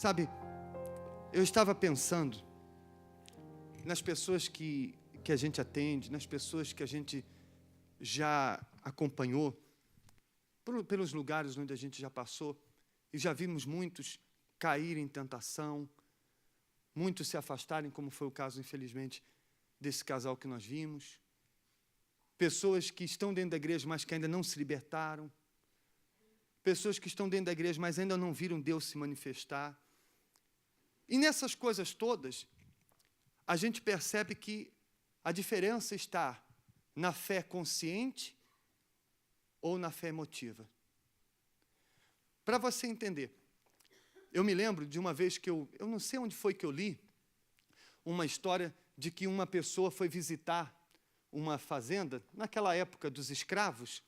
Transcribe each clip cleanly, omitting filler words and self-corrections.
Sabe, eu estava pensando nas pessoas que a gente atende, nas pessoas que a gente já acompanhou, pelos lugares onde a gente já passou, e já vimos muitos cair em tentação, muitos se afastarem, como foi o caso, infelizmente, desse casal que nós vimos. Pessoas que estão dentro da igreja, mas que ainda não se libertaram. Pessoas que estão dentro da igreja, mas ainda não viram Deus se manifestar. E nessas coisas todas, a gente percebe que a diferença está na fé consciente ou na fé emotiva. Para você entender, eu me lembro de uma vez que eu não sei onde foi que eu li, uma história de que uma pessoa foi visitar uma fazenda, naquela época dos escravos,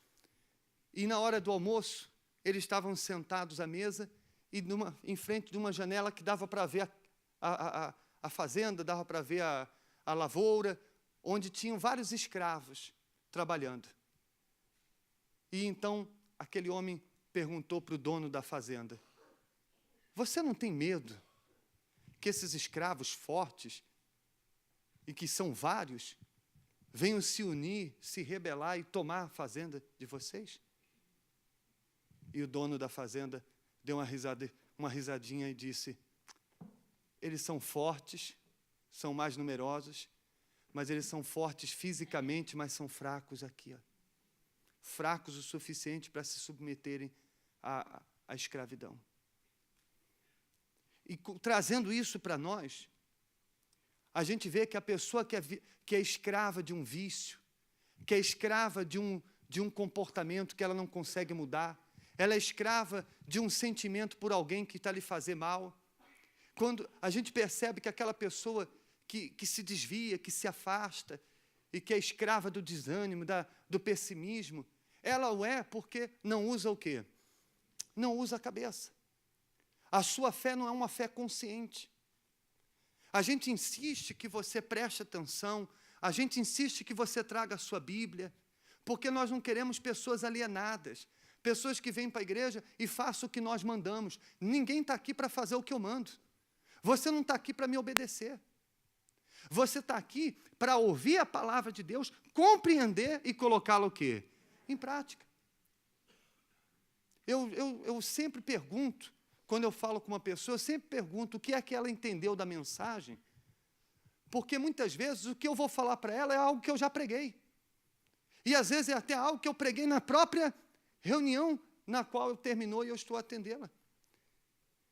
e na hora do almoço, eles estavam sentados à mesa, e em frente de uma janela que dava para ver a fazenda, dava para ver a lavoura, onde tinham vários escravos trabalhando. E então, aquele homem perguntou para o dono da fazenda: você não tem medo que esses escravos fortes, e que são vários, venham se unir, se rebelar e tomar a fazenda de vocês? E o dono da fazenda deu uma risadinha e disse: eles são fortes, são mais numerosos, mas eles são fortes fisicamente, mas são fracos aqui, ó. Fracos o suficiente para se submeterem à escravidão. E trazendo isso para nós, a gente vê que a pessoa que é escrava de um vício, que é escrava de um comportamento que ela não consegue mudar, ela é escrava de um sentimento por alguém que está lhe fazendo mal. Quando a gente percebe que aquela pessoa que se desvia, que se afasta, e que é escrava do desânimo, do pessimismo, ela o é porque não usa o quê? Não usa a cabeça. A sua fé não é uma fé consciente. A gente insiste que você preste atenção, a gente insiste que você traga a sua Bíblia, porque nós não queremos pessoas alienadas, pessoas que vêm para a igreja e façam o que nós mandamos. Ninguém está aqui para fazer o que eu mando. Você não está aqui para me obedecer. Você está aqui para ouvir a palavra de Deus, compreender e colocá-la o quê? Em prática. Eu sempre pergunto, quando eu falo com uma pessoa, eu sempre pergunto o que é que ela entendeu da mensagem, porque muitas vezes o que eu vou falar para ela é algo que eu já preguei. E às vezes é até algo que eu preguei na própria reunião na qual eu terminou e eu estou a atendê-la.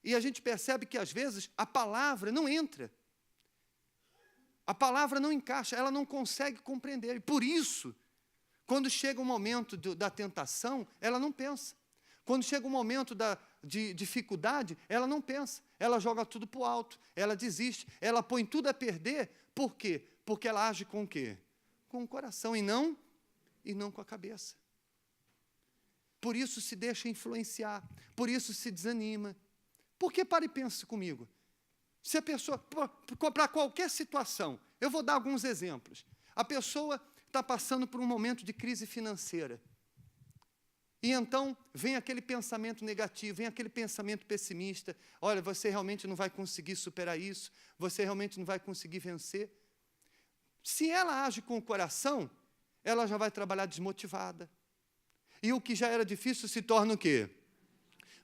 E a gente percebe que às vezes a palavra não entra. A palavra não encaixa, ela não consegue compreender. E por isso, quando chega o momento da tentação, ela não pensa. Quando chega o momento de dificuldade, ela não pensa. Ela joga tudo para o alto, ela desiste, ela põe tudo a perder. Por quê? Porque ela age com o quê? Com o coração e não com a cabeça. Por isso se deixa influenciar, por isso se desanima. Porque para e pensa comigo. Se a pessoa, para qualquer situação, eu vou dar alguns exemplos. A pessoa está passando por um momento de crise financeira. E então vem aquele pensamento negativo, vem aquele pensamento pessimista. Olha, você realmente não vai conseguir superar isso, você realmente não vai conseguir vencer. Se ela age com o coração, ela já vai trabalhar desmotivada. E o que já era difícil se torna o quê?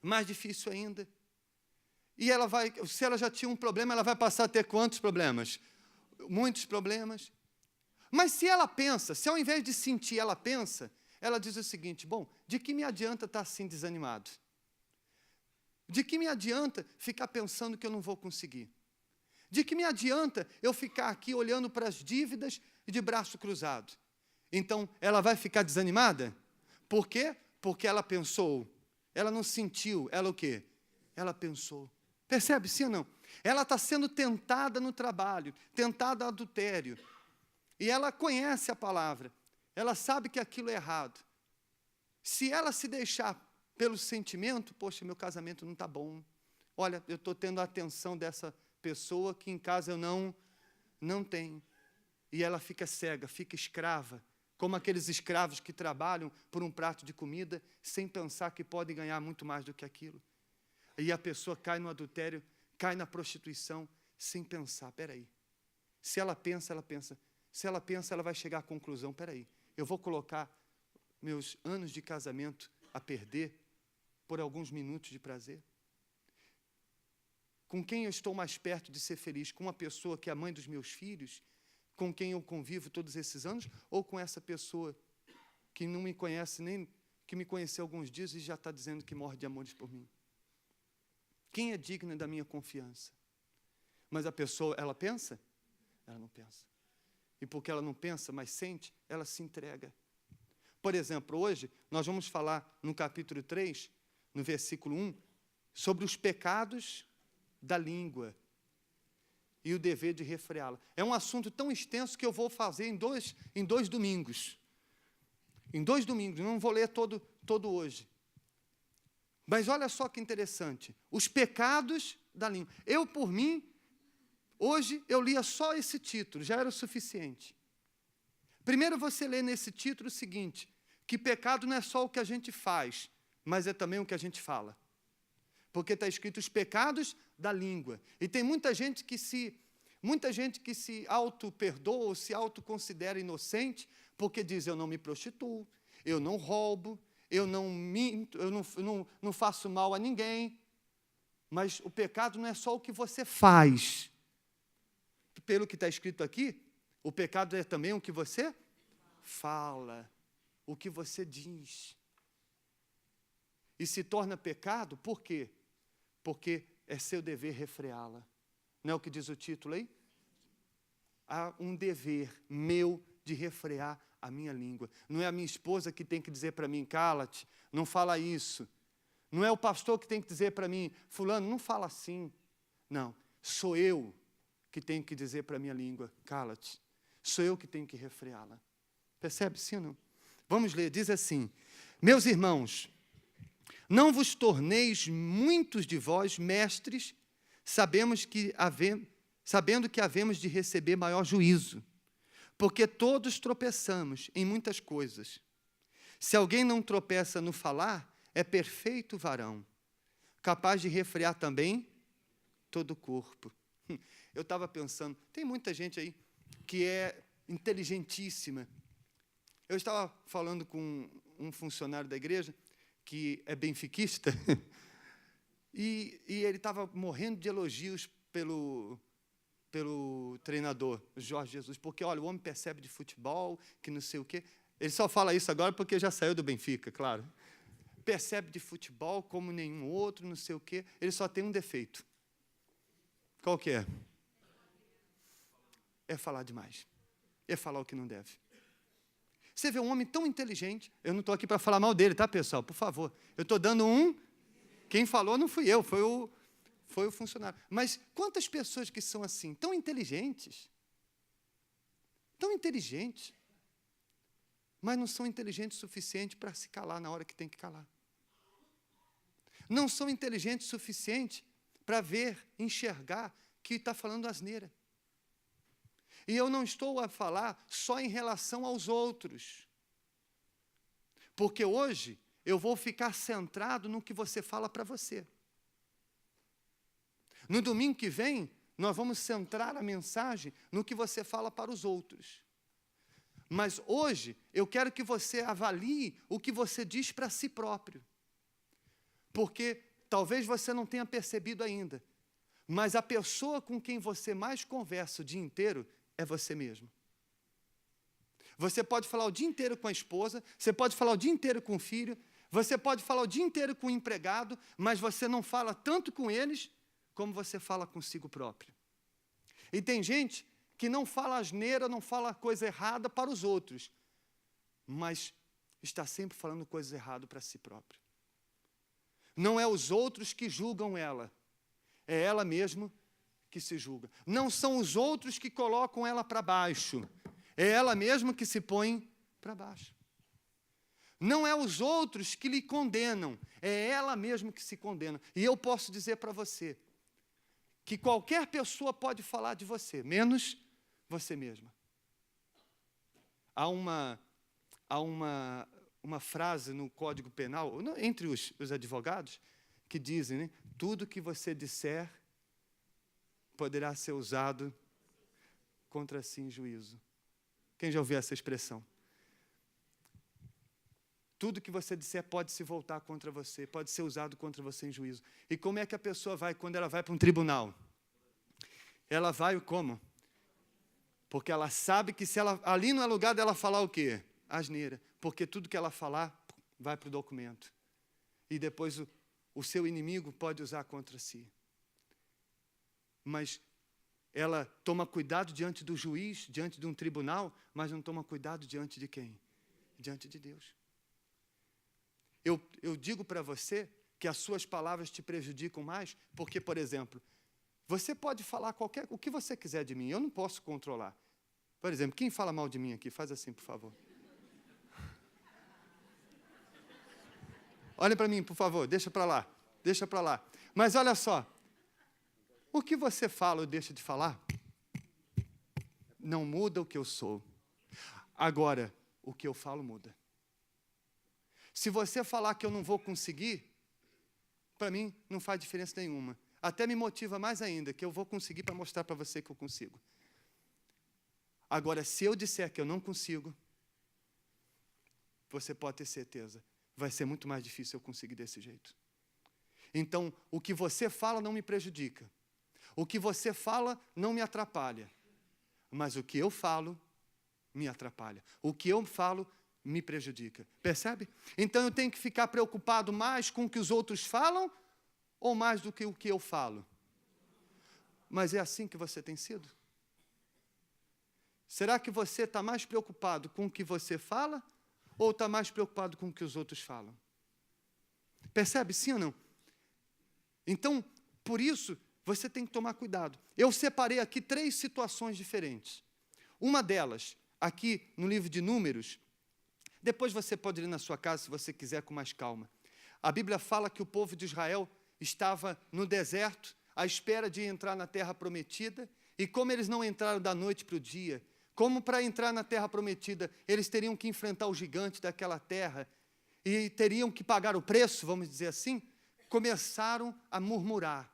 Mais difícil ainda. E se ela já tinha um problema, ela vai passar a ter quantos problemas? Muitos problemas. Mas se ela pensa, se ao invés de sentir, ela pensa, ela diz o seguinte: bom, de que me adianta estar assim desanimado? De que me adianta ficar pensando que eu não vou conseguir? De que me adianta eu ficar aqui olhando para as dívidas e de braço cruzado? Então, ela vai ficar desanimada? Por quê? Porque ela pensou. Ela não sentiu. Ela o quê? Ela pensou. Percebe, sim ou não? Ela está sendo tentada no trabalho, tentada ao adultério. E ela conhece a palavra. Ela sabe que aquilo é errado. Se ela se deixar pelo sentimento, poxa, meu casamento não está bom. Olha, eu estou tendo a atenção dessa pessoa que em casa eu não tenho. E ela fica cega, fica escrava, como aqueles escravos que trabalham por um prato de comida sem pensar que podem ganhar muito mais do que aquilo. E a pessoa cai no adultério, cai na prostituição sem pensar. Espera aí. Se ela pensa, ela pensa. Se ela pensa, ela vai chegar à conclusão. Espera aí, eu vou colocar meus anos de casamento a perder por alguns minutos de prazer? Com quem eu estou mais perto de ser feliz? Com uma pessoa que é a mãe dos meus filhos, com quem eu convivo todos esses anos, ou com essa pessoa que não me conhece, nem que me conheceu alguns dias e já está dizendo que morre de amores por mim? Quem é digno da minha confiança? Mas a pessoa, ela pensa? Ela não pensa. E porque ela não pensa, mas sente, ela se entrega. Por exemplo, hoje, nós vamos falar no capítulo 3, no versículo 1, sobre os pecados da língua e o dever de refreá-la. É um assunto tão extenso que eu vou fazer em dois domingos. Em 2 domingos, não vou ler todo hoje. Mas olha só que interessante, os pecados da língua. Eu, por mim, hoje eu lia só esse título, já era o suficiente. Primeiro você lê nesse título o seguinte, que pecado não é só o que a gente faz, mas é também o que a gente fala. Porque está escrito os pecados da língua. E tem muita gente que se auto-perdoa ou se auto-considera inocente, porque diz, eu não me prostituo, eu não roubo, eu não minto, eu não faço mal a ninguém. Mas o pecado não é só o que você faz. Pelo que está escrito aqui, o pecado é também o que você fala, o que você diz. E se torna pecado, por quê? Porque é seu dever refreá-la. Não é o que diz o título aí? Há um dever meu de refrear a minha língua. Não é a minha esposa que tem que dizer para mim, cala-te, não fala isso. Não é o pastor que tem que dizer para mim, fulano, não fala assim. Não, sou eu que tenho que dizer para a minha língua, cala-te. Sou eu que tenho que refreá-la. Percebe, sim ou não? Vamos ler, diz assim, meus irmãos, não vos torneis muitos de vós mestres, sabendo que havemos de receber maior juízo, porque todos tropeçamos em muitas coisas. Se alguém não tropeça no falar, é perfeito varão, capaz de refrear também todo o corpo. Eu estava pensando, tem muita gente aí que é inteligentíssima. Eu estava falando com um funcionário da igreja, que é benfiquista, e ele estava morrendo de elogios pelo treinador, Jorge Jesus, porque, olha, o homem percebe de futebol, que não sei o quê. Ele só fala isso agora porque já saiu do Benfica, claro. Percebe de futebol como nenhum outro, não sei o quê. Ele só tem um defeito. Qual que é? É falar demais. É falar o que não deve. Você vê um homem tão inteligente, eu não estou aqui para falar mal dele, tá, pessoal? Por favor. Eu estou dando quem falou não fui eu, foi o funcionário. Mas quantas pessoas que são assim, tão inteligentes, mas não são inteligentes o suficiente para se calar na hora que tem que calar. Não são inteligentes o suficiente para ver, enxergar que está falando asneira. E eu não estou a falar só em relação aos outros. Porque hoje eu vou ficar centrado no que você fala para você. No domingo que vem, nós vamos centrar a mensagem no que você fala para os outros. Mas hoje, eu quero que você avalie o que você diz para si próprio. Porque talvez você não tenha percebido ainda, mas a pessoa com quem você mais conversa o dia inteiro é você mesmo. Você pode falar o dia inteiro com a esposa, você pode falar o dia inteiro com o filho, você pode falar o dia inteiro com o empregado, mas você não fala tanto com eles como você fala consigo próprio. E tem gente que não fala asneira, não fala coisa errada para os outros, mas está sempre falando coisa errada para si próprio. Não é os outros que julgam ela, é ela mesma que se julga. Não são os outros que colocam ela para baixo, é ela mesma que se põe para baixo. Não é os outros que lhe condenam, é ela mesma que se condena. E eu posso dizer para você que qualquer pessoa pode falar de você, menos você mesma. Há uma frase no Código Penal, entre os advogados, que dizem, né, tudo que você disser poderá ser usado contra si em juízo. Quem já ouviu essa expressão? Tudo que você disser pode se voltar contra você, pode ser usado contra você em juízo. E como é que a pessoa vai, quando ela vai para um tribunal? Ela vai como? Porque ela sabe que se ela, ali não é lugar dela falar o quê? Asneira. Porque tudo que ela falar vai para o documento. E depois o seu inimigo pode usar contra si. Mas ela toma cuidado diante do juiz, diante de um tribunal, mas não toma cuidado diante de quem? Diante de Deus. Eu digo para você que as suas palavras te prejudicam mais, porque, por exemplo, você pode falar o que você quiser de mim, eu não posso controlar. Por exemplo, quem fala mal de mim aqui, faz assim, por favor. Olha para mim, por favor, deixa para lá. Mas olha só, o que você fala ou deixa de falar, não muda o que eu sou. Agora, o que eu falo muda. Se você falar que eu não vou conseguir, para mim não faz diferença nenhuma. Até me motiva mais ainda, que eu vou conseguir para mostrar para você que eu consigo. Agora, se eu disser que eu não consigo, você pode ter certeza, vai ser muito mais difícil eu conseguir desse jeito. Então, o que você fala não me prejudica. O que você fala não me atrapalha. Mas o que eu falo me atrapalha. O que eu falo me prejudica. Percebe? Então, eu tenho que ficar preocupado mais com o que os outros falam ou mais do que o que eu falo? Mas é assim que você tem sido? Será que você está mais preocupado com o que você fala ou está mais preocupado com o que os outros falam? Percebe, sim ou não? Então, por isso, você tem que tomar cuidado. Eu separei aqui 3 situações diferentes. Uma delas, aqui no livro de Números, depois você pode ler na sua casa, se você quiser, com mais calma. A Bíblia fala que o povo de Israel estava no deserto, à espera de entrar na terra prometida, e como eles não entraram da noite para o dia, como para entrar na terra prometida, eles teriam que enfrentar o gigante daquela terra, e teriam que pagar o preço, vamos dizer assim, começaram a murmurar.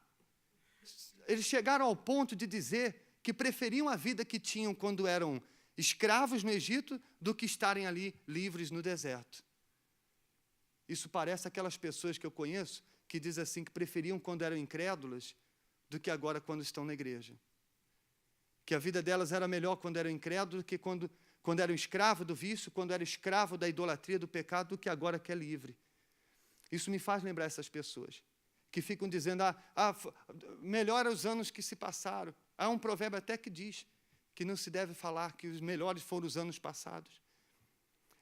Eles chegaram ao ponto de dizer que preferiam a vida que tinham quando eram escravos no Egito do que estarem ali livres no deserto. Isso parece aquelas pessoas que eu conheço que dizem assim que preferiam quando eram incrédulas do que agora quando estão na igreja. Que a vida delas era melhor quando eram incrédulos do que quando eram escravo do vício, quando eram escravo da idolatria, do pecado, do que agora que é livre. Isso me faz lembrar essas pessoas que ficam dizendo, melhor os anos que se passaram. Há um provérbio até que diz que não se deve falar que os melhores foram os anos passados.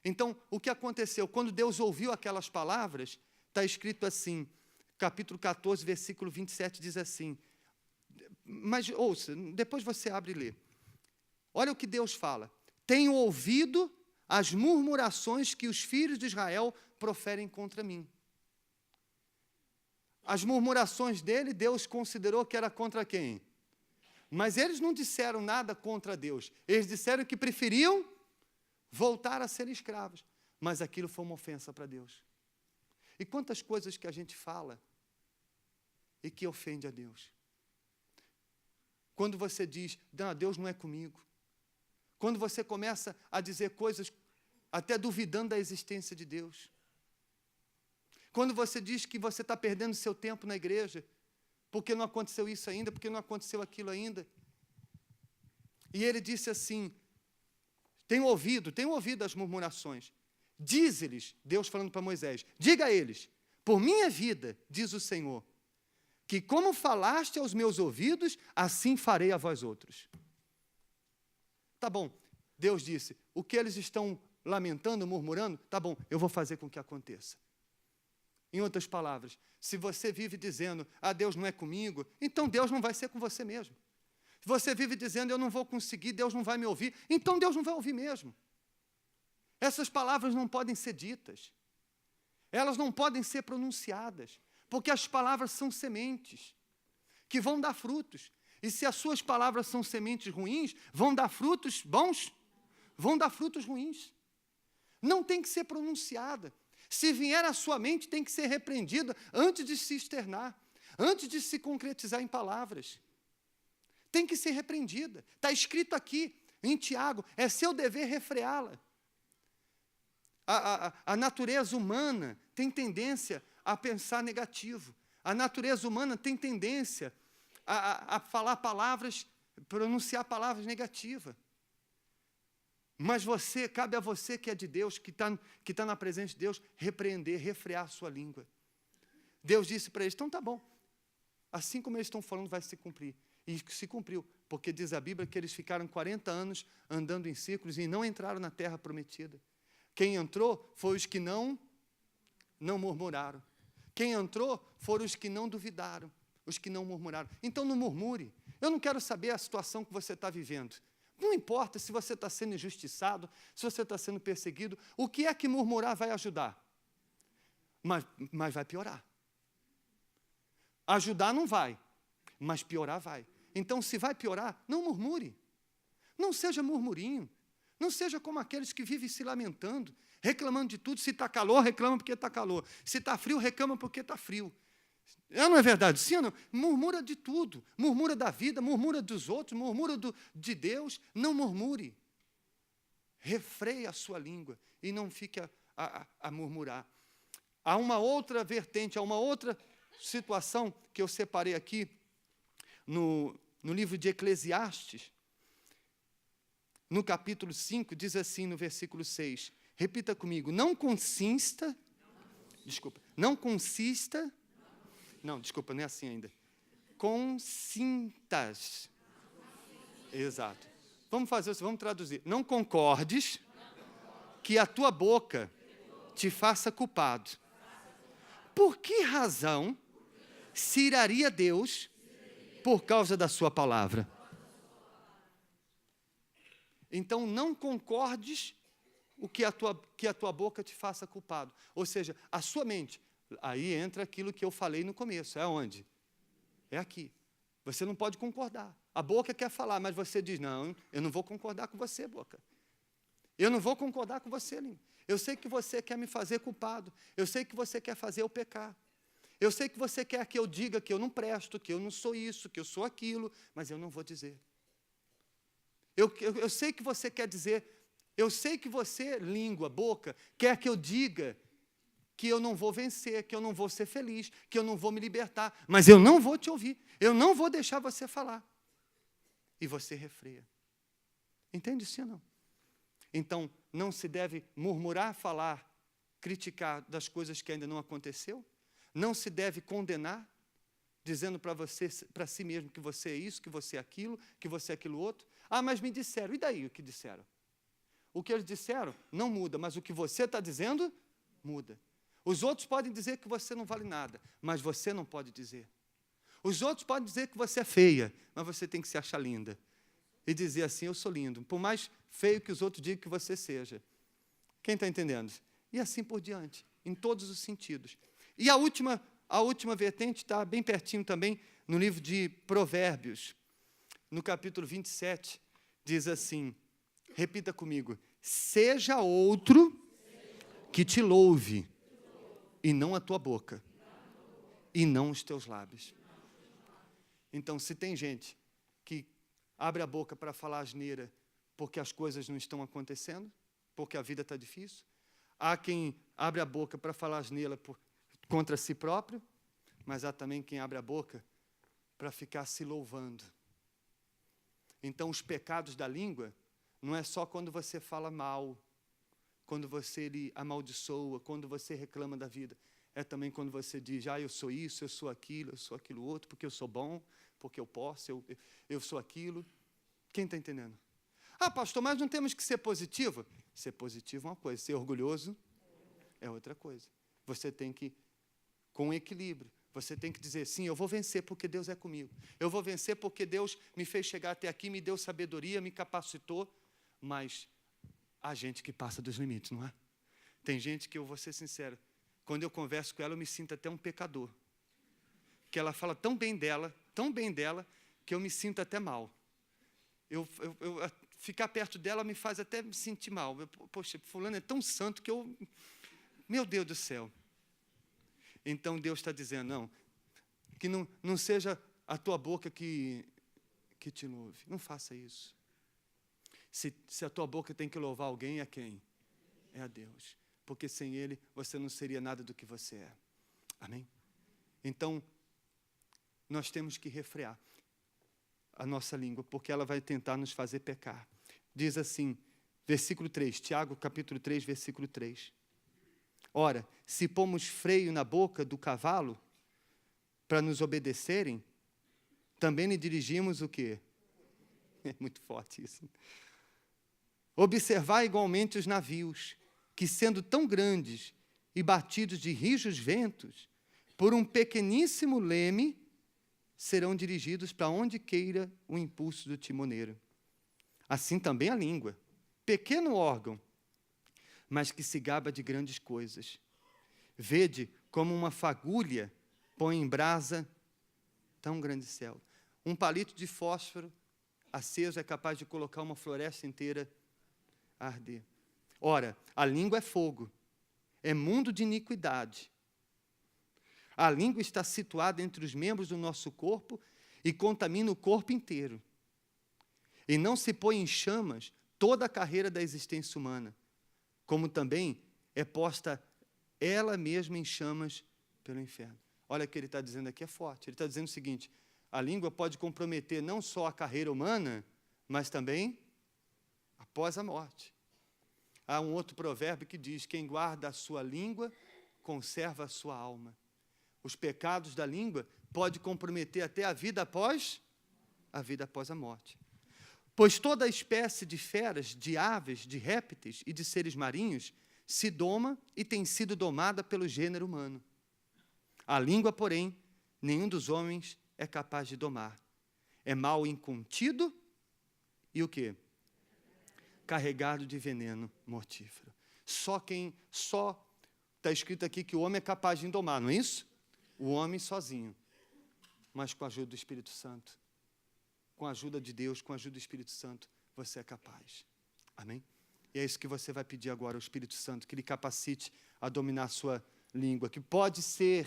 Então, o que aconteceu? Quando Deus ouviu aquelas palavras, está escrito assim, capítulo 14, versículo 27, diz assim, mas ouça, depois você abre e lê. Olha o que Deus fala. Tenho ouvido as murmurações que os filhos de Israel proferem contra mim. As murmurações dele, Deus considerou que era contra quem? Mas eles não disseram nada contra Deus. Eles disseram que preferiam voltar a ser escravos. Mas aquilo foi uma ofensa para Deus. E quantas coisas que a gente fala e que ofende a Deus. Quando você diz, não, Deus não é comigo. Quando você começa a dizer coisas até duvidando da existência de Deus. Quando você diz que você está perdendo seu tempo na igreja, porque não aconteceu isso ainda, porque não aconteceu aquilo ainda. E ele disse assim, tenho ouvido as murmurações. Dize-lhes, Deus falando para Moisés, diga a eles, por minha vida, diz o Senhor, que como falaste aos meus ouvidos, assim farei a vós outros. Tá bom, Deus disse, o que eles estão lamentando, murmurando, tá bom, eu vou fazer com que aconteça. Em outras palavras, se você vive dizendo, Deus não é comigo, então Deus não vai ser com você mesmo. Se você vive dizendo, eu não vou conseguir, Deus não vai me ouvir, então Deus não vai ouvir mesmo. Essas palavras não podem ser ditas. Elas não podem ser pronunciadas, porque as palavras são sementes que vão dar frutos. E se as suas palavras são sementes ruins, vão dar frutos bons? Vão dar frutos ruins. Não tem que ser pronunciada. Se vier à sua mente, tem que ser repreendida antes de se externar, antes de se concretizar em palavras. tem que ser repreendida. Está escrito aqui, em Tiago, é seu dever refreá-la. A natureza humana tem tendência a pensar negativo. A natureza humana tem tendência a falar palavras, pronunciar palavras negativas. Mas cabe a você que é de Deus, que está na presença de Deus, repreender, refrear a sua língua. Deus disse para eles, então tá bom, assim como eles estão falando, vai se cumprir. E se cumpriu, porque diz a Bíblia que eles ficaram 40 anos andando em círculos e não entraram na terra prometida. Quem entrou foi os que não murmuraram. Quem entrou foram os que não duvidaram, os que não murmuraram. Então não murmure. Eu não quero saber a situação que você está vivendo. Não importa se você está sendo injustiçado, se você está sendo perseguido, o que é que murmurar vai ajudar? Mas vai piorar. Ajudar não vai, mas piorar vai. Então, se vai piorar, não murmure. Não seja murmurinho. Não seja como aqueles que vivem se lamentando, reclamando de tudo. Se está calor, reclama porque está calor. Se está frio, reclama porque está frio. Não é verdade? Sim ou não? Murmura de tudo. Murmura da vida, murmura dos outros, murmura de Deus. Não murmure. Refreie a sua língua e não fique a murmurar. Há uma outra vertente, há uma outra situação que eu separei aqui no livro de Eclesiastes. No capítulo 5, diz assim no versículo 6. Repita comigo. Não consista, não é assim ainda. Consintas. Exato. Vamos fazer isso, vamos traduzir. Não concordes que a tua boca te faça culpado. Por que razão se iraria Deus por causa da sua palavra? Então, não concordes que a tua boca te faça culpado. Ou seja, a sua mente. Aí entra aquilo que eu falei no começo. É onde? É aqui. Você não pode concordar. A boca quer falar, mas você diz, não, eu não vou concordar com você, boca. Eu não vou concordar com você, língua. Eu sei que você quer me fazer culpado. Eu sei que você quer fazer eu pecar. Eu sei que você quer que eu diga que eu não presto, que eu não sou isso, que eu sou aquilo, mas eu não vou dizer. Eu sei que você quer dizer, eu sei que você, língua, boca, quer que eu diga que eu não vou vencer, que eu não vou ser feliz, que eu não vou me libertar, mas eu não vou te ouvir, eu não vou deixar você falar. E você refreia. Entende isso ou não? Então, não se deve murmurar, falar, criticar das coisas que ainda não aconteceu, não se deve condenar, dizendo para si mesmo que você é isso, que você é aquilo, que você é aquilo outro. Ah, mas me disseram. E daí o que disseram? O que eles disseram não muda, mas o que você está dizendo, muda. Os outros podem dizer que você não vale nada, mas você não pode dizer. Os outros podem dizer que você é feia, mas você tem que se achar linda. E dizer assim, eu sou lindo, por mais feio que os outros digam que você seja. Quem está entendendo? E assim por diante, em todos os sentidos. E a última vertente está bem pertinho também, no livro de Provérbios, no capítulo 27, diz assim, repita comigo, seja outro que te louve, e não a tua boca, e não os teus lábios. Então, se tem gente que abre a boca para falar asneira porque as coisas não estão acontecendo, porque a vida está difícil, há quem abre a boca para falar asneira contra si próprio, mas há também quem abre a boca para ficar se louvando. Então, os pecados da língua não é só quando você fala mal, quando você amaldiçoa, quando você reclama da vida. É também quando você diz, eu sou isso, eu sou aquilo outro, porque eu sou bom, porque eu posso, eu sou aquilo. Quem está entendendo? Ah, pastor, mas não temos que ser positivo? Ser positivo é uma coisa, ser orgulhoso é outra coisa. Você tem que, com equilíbrio, você tem que dizer, sim, eu vou vencer porque Deus é comigo. Eu vou vencer porque Deus me fez chegar até aqui, me deu sabedoria, me capacitou. Mas há gente que passa dos limites, não é? Tem gente que, eu vou ser sincero, quando eu converso com ela, eu me sinto até um pecador. Que ela fala tão bem dela, que eu me sinto até mal. Ficar perto dela me faz até me sentir mal. Poxa, fulano é tão santo que eu... Meu Deus do céu. Então, Deus está dizendo, não, que não seja a tua boca que que te louve. Não faça isso. Se a tua boca tem que louvar alguém, é quem? É a Deus. Porque sem Ele, você não seria nada do que você é. Amém? Então, nós temos que refrear a nossa língua, porque ela vai tentar nos fazer pecar. Diz assim, versículo 3, Tiago, capítulo 3, versículo 3. Ora, se pomos freio na boca do cavalo para nos obedecerem, também lhe dirigimos o quê? É muito forte isso. Observar igualmente os navios, que sendo tão grandes e batidos de rijos ventos, por um pequeníssimo leme, serão dirigidos para onde queira o impulso do timoneiro. Assim também a língua, pequeno órgão, mas que se gaba de grandes coisas. Vede como uma fagulha põe em brasa tão grande céu. Um palito de fósforo aceso é capaz de colocar uma floresta inteira a arder. Ora, a língua é fogo, é mundo de iniquidade. A língua está situada entre os membros do nosso corpo e contamina o corpo inteiro. E não se põe em chamas toda a carreira da existência humana, como também é posta ela mesma em chamas pelo inferno. Olha o que ele está dizendo aqui, é forte. Ele está dizendo o seguinte, a língua pode comprometer não só a carreira humana, mas também após a morte. Há um outro provérbio que diz, quem guarda a sua língua, conserva a sua alma. Os pecados da língua podem comprometer até a vida após a morte. Pois toda espécie de feras, de aves, de répteis e de seres marinhos se doma e tem sido domada pelo gênero humano. A língua, porém, nenhum dos homens é capaz de domar. É mal incontido e o quê? Carregado de veneno mortífero. Só está escrito aqui que o homem é capaz de domar, não é isso? O homem sozinho, mas com a ajuda do Espírito Santo, com a ajuda de Deus, com a ajuda do Espírito Santo, você é capaz. Amém? E é isso que você vai pedir agora ao Espírito Santo, que Ele capacite a dominar a sua língua, que pode ser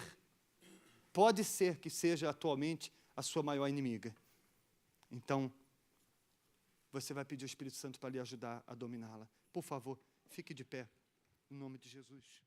que seja atualmente a sua maior inimiga. Então, você vai pedir ao Espírito Santo para lhe ajudar a dominá-la. Por favor, fique de pé, em nome de Jesus.